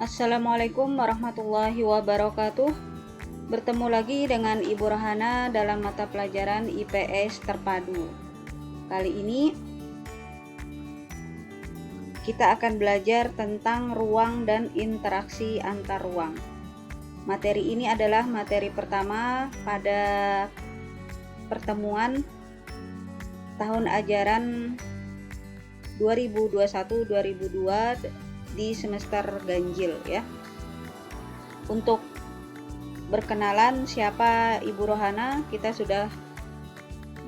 Assalamualaikum warahmatullahi wabarakatuh. Bertemu lagi dengan Ibu Rahana dalam mata pelajaran IPS terpadu. Kali ini kita akan belajar tentang ruang dan interaksi antar ruang. Materi ini adalah materi pertama pada pertemuan tahun ajaran 2021-2022 di semester ganjil ya. Untuk berkenalan siapa Ibu Rohana, kita sudah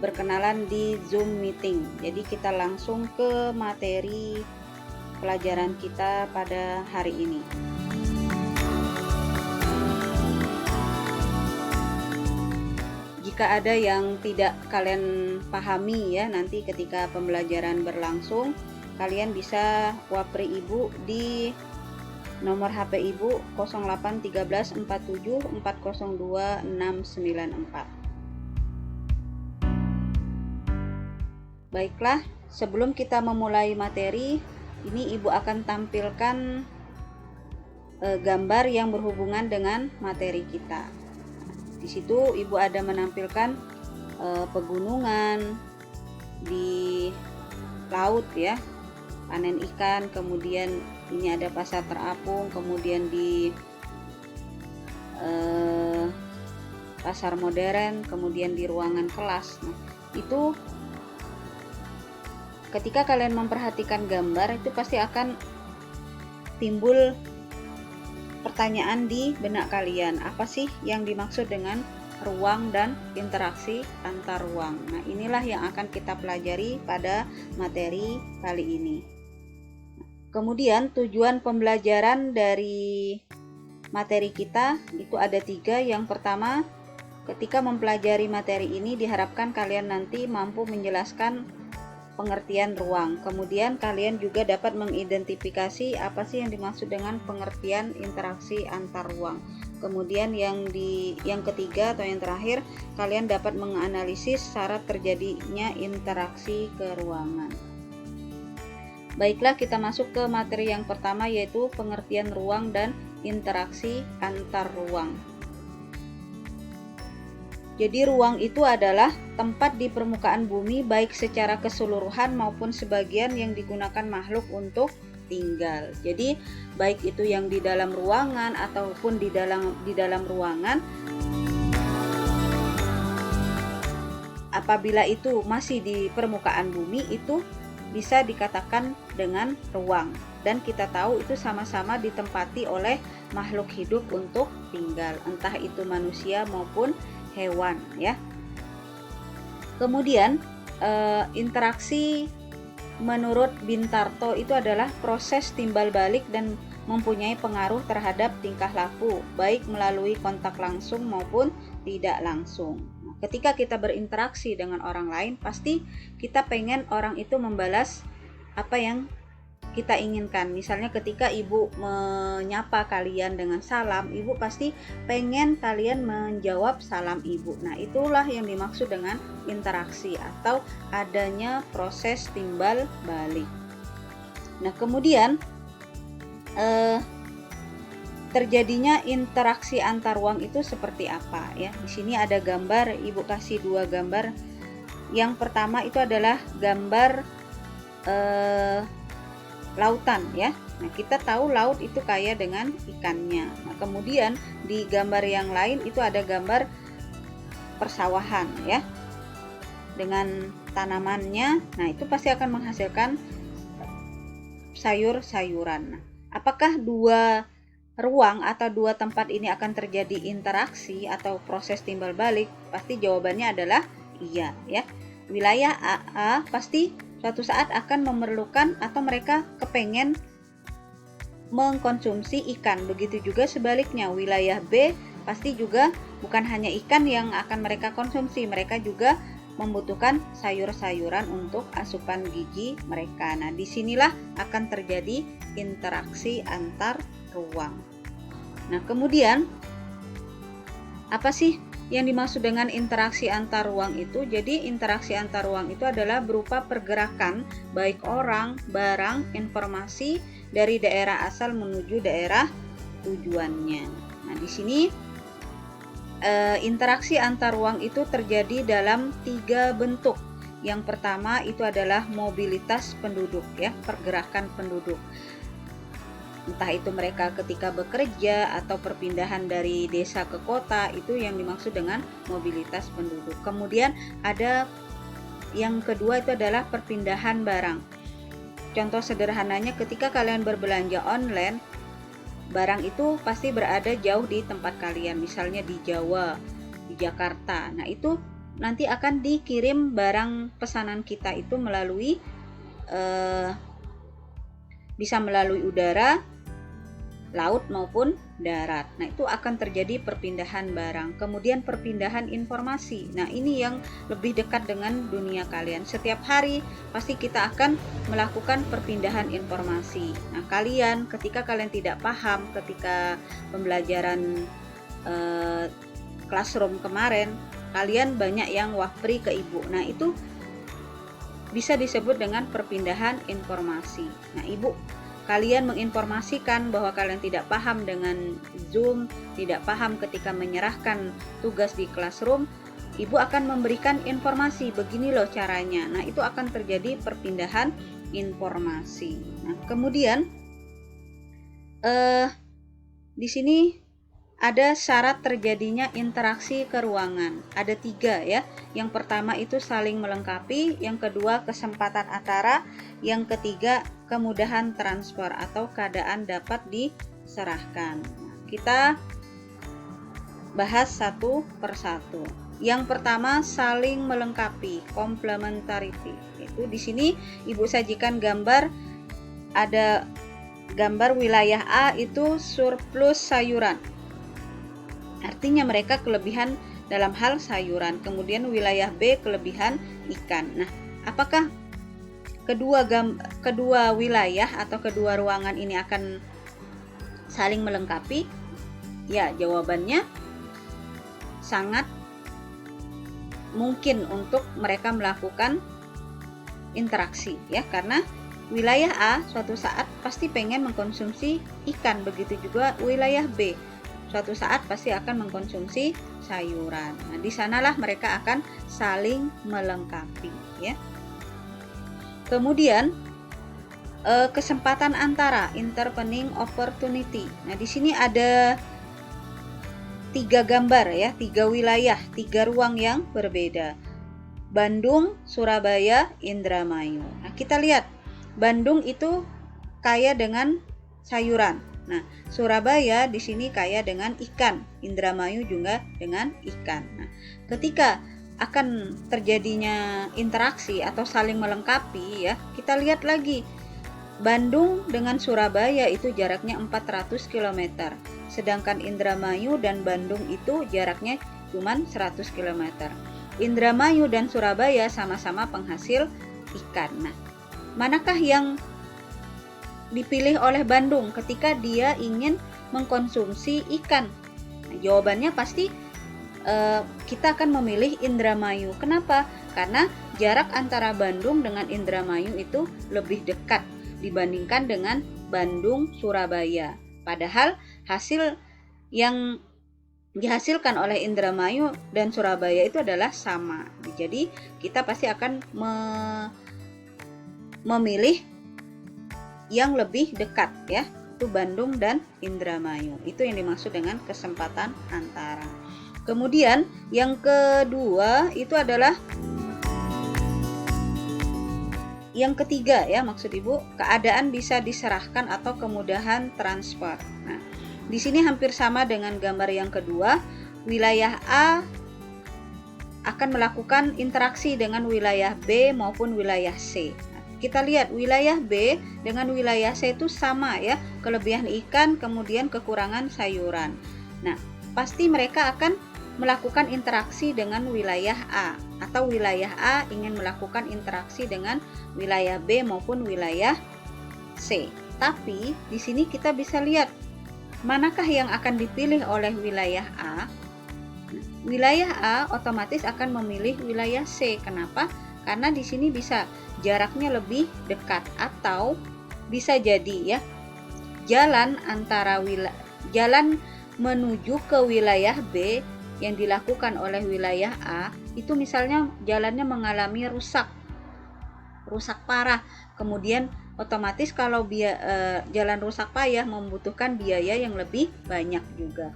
berkenalan di Zoom meeting. Jadi kita langsung ke materi pelajaran kita pada hari ini. Jika ada yang tidak kalian pahami ya, nanti ketika pembelajaran berlangsung kalian bisa wapri Ibu di nomor HP Ibu 081347402694. Baiklah, sebelum kita memulai materi, ini Ibu akan tampilkan gambar yang berhubungan dengan materi kita. Di situ Ibu ada menampilkan pegunungan di laut ya, panen ikan, kemudian ini ada pasar terapung, kemudian di pasar modern, kemudian di ruangan kelas. Nah, itu ketika kalian memperhatikan gambar itu pasti akan timbul pertanyaan di benak kalian, apa sih yang dimaksud dengan ruang dan interaksi antar ruang. Nah, inilah yang akan kita pelajari pada materi kali ini. Kemudian tujuan pembelajaran dari materi kita itu ada 3. Yang pertama, ketika mempelajari materi ini diharapkan kalian nanti mampu menjelaskan pengertian ruang. Kemudian kalian juga dapat mengidentifikasi apa sih yang dimaksud dengan pengertian interaksi antar ruang. Kemudian yang ketiga atau yang terakhir, kalian dapat menganalisis syarat terjadinya interaksi ke ruangan. Baiklah, kita masuk ke materi yang pertama, yaitu pengertian ruang dan interaksi antar ruang. Jadi ruang itu adalah tempat di permukaan bumi baik secara keseluruhan maupun sebagian yang digunakan makhluk untuk tinggal. Jadi baik itu yang di dalam ruangan ataupun di dalam ruangan, apabila itu masih di permukaan bumi itu bisa dikatakan dengan ruang, dan kita tahu itu sama-sama ditempati oleh makhluk hidup untuk tinggal, entah itu manusia maupun hewan ya. Kemudian interaksi menurut Bintarto itu adalah proses timbal balik dan mempunyai pengaruh terhadap tingkah laku, baik melalui kontak langsung maupun tidak langsung. Nah, ketika kita berinteraksi dengan orang lain, pasti kita pengen orang itu membalas apa yang kita inginkan. Misalnya ketika Ibu menyapa kalian dengan salam, Ibu pasti pengen kalian menjawab salam Ibu. Nah, itulah yang dimaksud dengan interaksi atau adanya proses timbal balik. Nah, kemudian terjadinya interaksi antar ruang itu seperti apa ya? Di sini ada gambar, Ibu kasih 2 gambar. Yang pertama itu adalah gambar lautan ya. Nah, kita tahu laut itu kaya dengan ikannya. Nah, kemudian di gambar yang lain itu ada gambar persawahan ya, dengan tanamannya. Nah, itu pasti akan menghasilkan sayur-sayuran. Nah, apakah 2 ruang atau 2 tempat ini akan terjadi interaksi atau proses timbal balik? Pasti jawabannya adalah iya ya. Wilayah AA pasti suatu saat akan memerlukan atau mereka kepengen mengkonsumsi ikan. Begitu juga sebaliknya, wilayah B pasti juga bukan hanya ikan yang akan mereka konsumsi, mereka juga membutuhkan sayur-sayuran untuk asupan gizi mereka. Nah, disinilah akan terjadi interaksi antar ruang. Nah, kemudian apa sih yang dimaksud dengan interaksi antar ruang itu? Jadi interaksi antar ruang itu adalah berupa pergerakan baik orang, barang, informasi dari daerah asal menuju daerah tujuannya. Nah, di sini interaksi antar ruang itu terjadi dalam 3 bentuk. Yang pertama itu adalah mobilitas penduduk, ya, pergerakan penduduk. Entah itu mereka ketika bekerja atau perpindahan dari desa ke kota, itu yang dimaksud dengan mobilitas penduduk. Kemudian ada yang kedua itu adalah perpindahan barang. Contoh sederhananya, ketika kalian berbelanja online, barang itu pasti berada jauh di tempat kalian, misalnya di Jawa, di Jakarta. Nah, itu nanti akan dikirim barang pesanan kita itu melalui bisa melalui udara, laut maupun darat. Nah, itu akan terjadi perpindahan barang. Kemudian perpindahan informasi. Nah, ini yang lebih dekat dengan dunia kalian. Setiap hari pasti kita akan melakukan perpindahan informasi. Nah, kalian ketika kalian tidak paham ketika pembelajaran classroom kemarin, kalian banyak yang wahpri ke ibu. Nah, itu bisa disebut dengan perpindahan informasi. Nah, kalian menginformasikan bahwa kalian tidak paham dengan Zoom, tidak paham ketika menyerahkan tugas di classroom, ibu akan memberikan informasi, begini loh caranya. Nah, itu akan terjadi perpindahan informasi. Nah, kemudian di sini ada syarat terjadinya interaksi ke ruangan. Ada 3, ya. Yang pertama itu saling melengkapi, yang kedua kesempatan antara, yang ketiga kemudahan transfer atau keadaan dapat diserahkan. Kita bahas satu persatu. Yang pertama saling melengkapi, complementarity. Itu di sini ibu sajikan gambar, ada gambar wilayah A itu surplus sayuran. Artinya mereka kelebihan dalam hal sayuran. Kemudian wilayah B kelebihan ikan. Nah, apakah kedua wilayah atau kedua ruangan ini akan saling melengkapi? Ya, jawabannya sangat mungkin untuk mereka melakukan interaksi, ya, karena wilayah A suatu saat pasti pengen mengkonsumsi ikan, begitu juga wilayah B suatu saat pasti akan mengkonsumsi sayuran. Nah, di sanalah mereka akan saling melengkapi, ya. Kemudian kesempatan antara, intervening opportunity. Nah, di sini ada 3 gambar, ya, 3 wilayah, 3 ruang yang berbeda. Bandung, Surabaya, Indramayu. Nah, kita lihat Bandung itu kaya dengan sayuran. Nah, Surabaya di sini kaya dengan ikan, Indramayu juga dengan ikan. Nah, ketika akan terjadinya interaksi atau saling melengkapi, ya, kita lihat lagi Bandung dengan Surabaya itu jaraknya 400 km, sedangkan Indramayu dan Bandung itu jaraknya cuma 100 km. Indramayu dan Surabaya sama-sama penghasil ikan. Nah, manakah yang dipilih oleh Bandung ketika dia ingin mengkonsumsi ikan? Nah, jawabannya pasti kita akan memilih Indramayu. Kenapa? Karena jarak antara Bandung dengan Indramayu itu lebih dekat dibandingkan dengan Bandung Surabaya. Padahal hasil yang dihasilkan oleh Indramayu dan Surabaya itu adalah sama. Jadi kita pasti akan memilih yang lebih dekat, ya, itu Bandung dan Indramayu. Itu yang dimaksud dengan kesempatan antara. Kemudian yang kedua itu adalah yang ketiga, ya, maksud ibu keadaan bisa diserahkan atau kemudahan transfer. Nah, di sini hampir sama dengan gambar yang kedua. Wilayah A akan melakukan interaksi dengan wilayah B maupun wilayah C. Kita lihat wilayah B dengan wilayah C itu sama, ya, kelebihan ikan kemudian kekurangan sayuran. Nah, pasti mereka akan melakukan interaksi dengan wilayah A, atau wilayah A ingin melakukan interaksi dengan wilayah B maupun wilayah C. Tapi di sini kita bisa lihat manakah yang akan dipilih oleh wilayah A. Wilayah A otomatis akan memilih wilayah C. Kenapa? Karena di sini bisa jaraknya lebih dekat, atau bisa jadi, ya, jalan jalan menuju ke wilayah B yang dilakukan oleh wilayah A itu misalnya jalannya mengalami rusak parah, kemudian otomatis kalau jalan rusak payah membutuhkan biaya yang lebih banyak juga.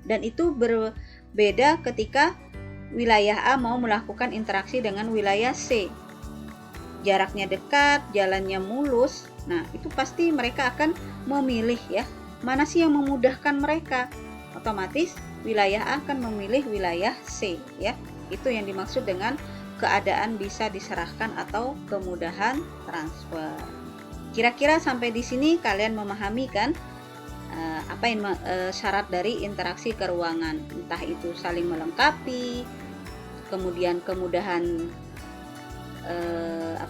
Dan itu berbeda ketika wilayah A mau melakukan interaksi dengan wilayah C. Jaraknya dekat, jalannya mulus. Nah, itu pasti mereka akan memilih ya, mana sih yang memudahkan mereka. Otomatis wilayah A akan memilih wilayah C ya. Itu yang dimaksud dengan keadaan bisa diserahkan atau kemudahan transfer. Kira-kira sampai di sini kalian memahami kan apa yang syarat dari interaksi keruangan, entah itu saling melengkapi, kemudian kemudahan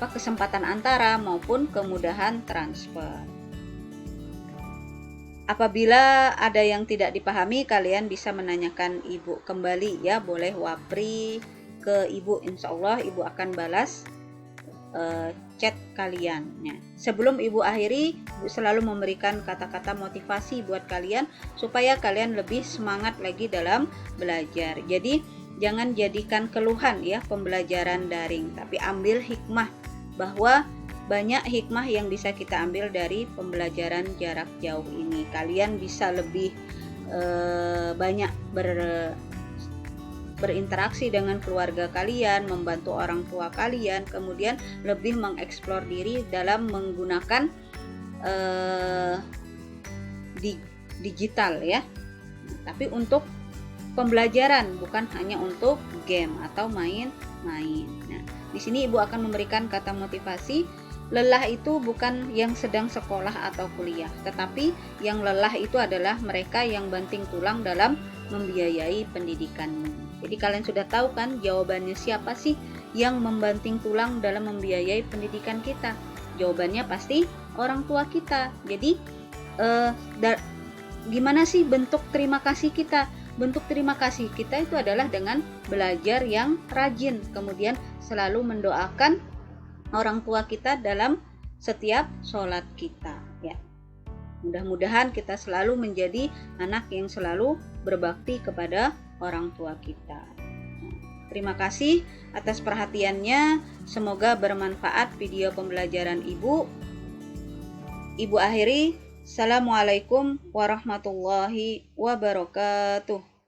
kesempatan antara maupun kemudahan transfer. Apabila ada yang tidak dipahami, kalian bisa menanyakan Ibu kembali ya, boleh wapri ke Ibu, insya Allah Ibu akan balas chat kalian. Nah, sebelum Ibu akhiri, Ibu selalu memberikan kata-kata motivasi buat kalian supaya kalian lebih semangat lagi dalam belajar. Jadi jangan jadikan keluhan ya pembelajaran daring, tapi ambil hikmah bahwa banyak hikmah yang bisa kita ambil dari pembelajaran jarak jauh ini. Kalian bisa lebih banyak berinteraksi dengan keluarga kalian, membantu orang tua kalian, kemudian lebih mengeksplor diri dalam menggunakan digital ya. Tapi untuk pembelajaran, bukan hanya untuk game atau main-main. Nah, di sini Ibu akan memberikan kata motivasi. Lelah itu bukan yang sedang sekolah atau kuliah, tetapi yang lelah itu adalah mereka yang banting tulang dalam membiayai pendidikanmu. Jadi kalian sudah tahu kan jawabannya, siapa sih yang membanting tulang dalam membiayai pendidikan kita? Jawabannya pasti orang tua kita. Jadi gimana sih bentuk terima kasih kita? Bentuk terima kasih kita itu adalah dengan belajar yang rajin, kemudian selalu mendoakan orang tua kita dalam setiap sholat kita ya. Mudah-mudahan kita selalu menjadi anak yang selalu berbakti kepada orang tua kita. Terima kasih atas perhatiannya. Semoga bermanfaat video pembelajaran Ibu. Ibu akhiri. Assalamualaikum warahmatullahi wabarakatuh.